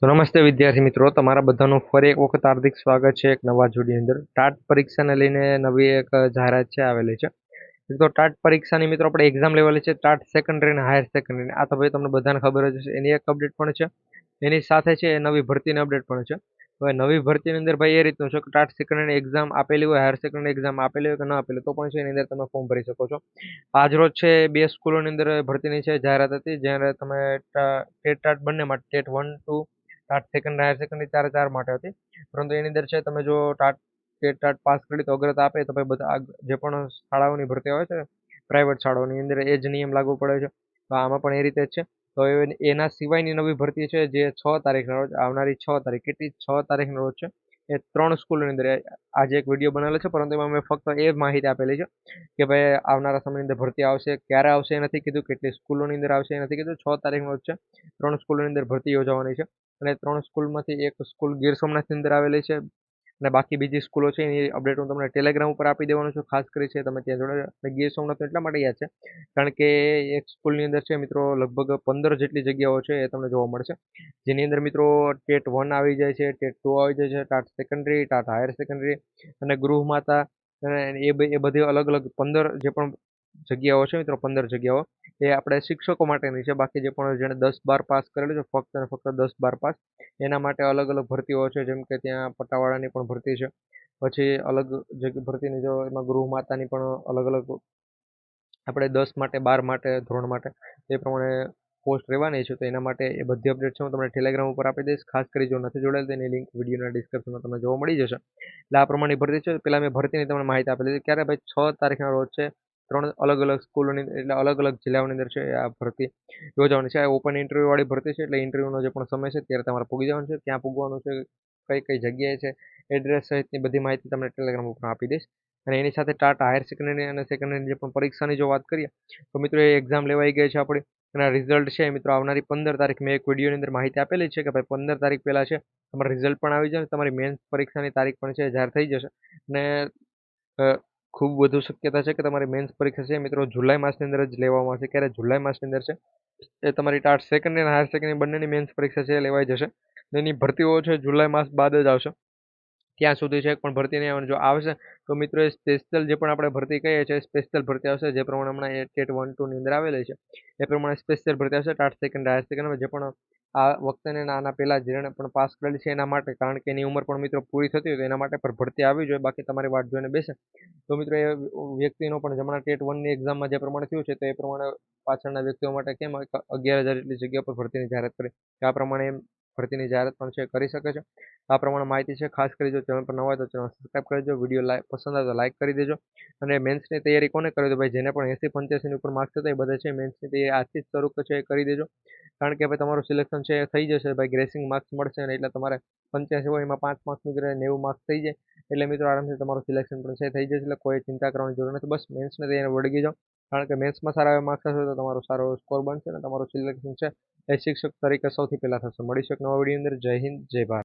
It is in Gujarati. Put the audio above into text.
તો નમસ્તે વિદ્યાર્થી મિત્રો, તમારા બધાનું ફરી એક વખત હાર્દિક સ્વાગત છે એક નવા જોડી અંદર. ટાટ પરીક્ષાને લઈને નવી એક જાહેરાત છે આવેલી છે. તો ટાટ પરીક્ષાની મિત્રો આપણે એક્ઝામ લેવાલી છે, ટાટ સેકન્ડરી અને હાયર સેકન્ડરી. આ તો ભાઈ તમને બધાને ખબર જ હશે. એની એક અપડેટ પણ છે, એની સાથે છે એ નવી ભરતીની અપડેટ પણ છે. હવે નવી ભરતીની અંદર ભાઈ એ રીતનું છે કે ટાટ સેકન્ડરી એક્ઝામ આપેલી હોય, હાયર સેકન્ડરી એક્ઝામ આપેલી હોય કે ન આપેલી તો પણ છે એની અંદર તમે ફોર્મ ભરી શકો છો. આજ રોજ છે બે સ્કૂલોની અંદર ભરતીની છે જાહેરાત હતી, જ્યારે તમે ટેટ ટાટ બંને માટે TET 1 2 TAT second higher secondary ચાર માટે હતી. પરંતુ એની અંદર છે તમે જો ટેટ ટાટ પાસ કરી તો અગ્રતા આપે તો ભાઈ બધા જે પણ શાળાઓની ભરતી આવે છે પ્રાઇવેટ શાળાઓની અંદર એ જ નિયમ લાગુ પડે છે. તો આમાં પણ એ રીતે જ છે. તો એના સિવાયની નવી ભરતી છે જે 6 તારીખના રોજ આવનારી 6 તારીખ, કેટલી 6 તારીખના રોજ છે. એ 3 સ્કૂલોની અંદર આજે એક વિડીયો બનાવેલો છે, પરંતુ એમાં મેં ફક્ત એ માહિતી આપેલી છે કે ભાઈ આવનારા સમયની અંદર ભરતી આવશે, ક્યારે આવશે એ નથી કીધું, કેટલી સ્કૂલોની અંદર આવશે એ નથી કીધું. 6 તારીખનો રોજ છે, 3 સ્કૂલોની અંદર ભરતી યોજવાની છે. અને 3 સ્કૂલમાંથી એક સ્કૂલ ગીર સોમનાથની અંદર આવેલી છે, અને બાકી બીજી સ્કૂલો છે એની અપડેટ હું તમને ટેલિગ્રામ ઉપર આપી દેવાનું છું. ખાસ કરી છે તમે ત્યાં જોડે ગીર સોમનાથ એટલા માટે યાદ છે કારણ કે એક સ્કૂલની અંદર છે મિત્રો લગભગ 15 જેટલી જગ્યાઓ છે એ તમને જોવા મળશે. જેની અંદર મિત્રો ટેટ 1 આવી જાય છે, ટેટ 2 આવી જાય છે, TAT secondary, TAT higher secondary અને ગૃહમાતા, અને એ બધી અલગ અલગ 15 જે પણ જગ્યાઓ છે મિત્રો, 15 જગ્યાઓ એ આપણે શિક્ષકો માટેની છે. બાકી જે પણ જેણે 10-12 પાસ કરેલું છે, ફક્ત અને ફક્ત 10-12 પાસ, એના માટે અલગ અલગ ભરતીઓ છે. જેમ કે ત્યાં પટાવાળાની પણ ભરતી છે, પછી અલગ ભરતીની જો એમાં ગૃહ માતાની પણ અલગ અલગ આપણે 10 માટે, 12 માટે, ધોરણ માટે એ પ્રમાણે પોસ્ટ રહેવાની છે. તો એના માટે એ બધી અપડેટ છે હું તમને ટેલિગ્રામ ઉપર આપી દઈશ. ખાસ કરી જો નથી જોડાયેલ તેની લિંક વિડીયોના ડિસ્ક્રિપ્શનમાં તમને જોવા મળી જશે. એટલે આ પ્રમાણેની ભરતી છે. પહેલાં મેં ભરતીની તમને માહિતી આપેલી હતી, ક્યારે ભાઈ 6 તારીખના રોજ છે. 3 અલગ અલગ સ્કૂલોની એટલે અલગ અલગ જિલ્લાઓની અંદર છે આ ભરતી યોજવાની છે. આ ઓપન ઇન્ટરવ્યૂ વાળી ભરતી છે, એટલે ઇન્ટરવ્યૂનો જે પણ સમય છે ત્યારે તમારે પૂગી જવાનું છે. ક્યાં પૂગવાનું છે, કઈ કઈ જગ્યાએ છે, એડ્રેસ સહિતની બધી માહિતી તમને ટેલિગ્રામ ઉપર આપી દઈશ. અને એની સાથે ટાટ હાયર સેકન્ડરી અને સેકન્ડરીની જે પણ પરીક્ષાની જો વાત કરીએ તો મિત્રો એ એક્ઝામ લેવાઈ ગઈ છે આપણી. એના રિઝલ્ટ છે મિત્રો આવનારી 15 તારીખ, મેં એક વિડીયોની અંદર માહિતી આપેલી છે કે ભાઈ 15 તારીખ પહેલાં છે તમારું રિઝલ્ટ પણ આવી જશે, તમારી મેન્સ પરીક્ષાની તારીખ પણ છે જાહેર થઈ જશે. અને ખૂબ વધુ શક્યતા છે કે તમારી મેન્સ પરીક્ષા છે મિત્રો જુલાઈ માસની અંદર જ લેવામાં આવશે. ક્યારે જુલાઈ માસની અંદર છે એ તમારી ટાટ સેકન્ડરી અને હાયર સેકન્ડરી બંનેની મેન્સ પરીક્ષા છે એ લેવાઈ જશે. એની ભરતીઓ છે જુલાઈ માસ બાદ જ આવશે. ત્યાં સુધી છે પણ ભરતી નહીં આવવાની. જો આવશે તો મિત્રો એ સ્પેશિયલ જે પણ આપણે ભરતી કહીએ છીએ સ્પેશિયલ ભરતી આવશે, જે પ્રમાણે હમણાં એ ટેટ 1 2 ની અંદર આવેલી છે એ પ્રમાણે સ્પેશિયલ ભરતી આવશે. ટાટ સેકન્ડ હાયર સેકન્ડમાં જે પણ આ વખતે ને આના પહેલાં જેણે પણ પાસ કરેલી છે એના માટે, કારણ કે એની ઉંમર પણ મિત્રો પૂરી થતી હોય તો એના માટે પણ ભરતી આવી જોઈએ. બાકી તમારી વાટ જોઈને બેસે તો મિત્રો એ વ્યક્તિનો પણ હમણાં ટેટ 1ની એક્ઝામમાં જે પ્રમાણે થયું છે તો એ પ્રમાણે પાછળના વ્યક્તિઓ માટે કેમ 11,000 જેટલી જગ્યા પર ભરતીની જાહેરાત કરી, આ પ્રમાણે ભરતીની જાહેરાત પણ છે કરી શકે છે. આ પ્રમાણે માહિતી છે. ખાસ કરી જો ચેનલ પર નવા હોય તો ચેનલ સબસ્ક્રાઈબ કરી દેજો. વિડીયો પસંદ આવે તો લાઈક કરી દેજો. અને મેન્સની તૈયારી કોને કરવી તો ભાઈ જેને પણ 80-85 ઉપર માર્ક્સ હતા એ બધા છે મેન્સની તૈયારી આજથી જ શરૂ છે એ કરી દેજો. કારણ કે ભાઈ તમારું સિલેક્શન છે એ થઈ જશે, ભાઈ ગ્રેસિંગ માર્ક્સ મળશે ને એટલે તમારે 85 હોય એમાં 5 માર્ક્સનું જગ્યાએ 90 માર્ક્સ થઈ જાય એટલે મિત્રો આરામથી તમારું સિલેક્શન પણ છે થઈ જશે. એટલે કોઈ ચિંતા કરવાની જરૂર નથી. બસ મેન્સને તૈયારી વળગી જાઓ, કારણ કે મેન્સમાં સારા એવા માર્ક્સ હશે તો તમારો સારો સ્કોર બનશે અને તમારું સિલેક્શન છે એ શિક્ષક તરીકે સૌથી પહેલાં થશે. મળીશું એક નવા વિડીયો અંદર. જય હિન્દ, જય ભારત.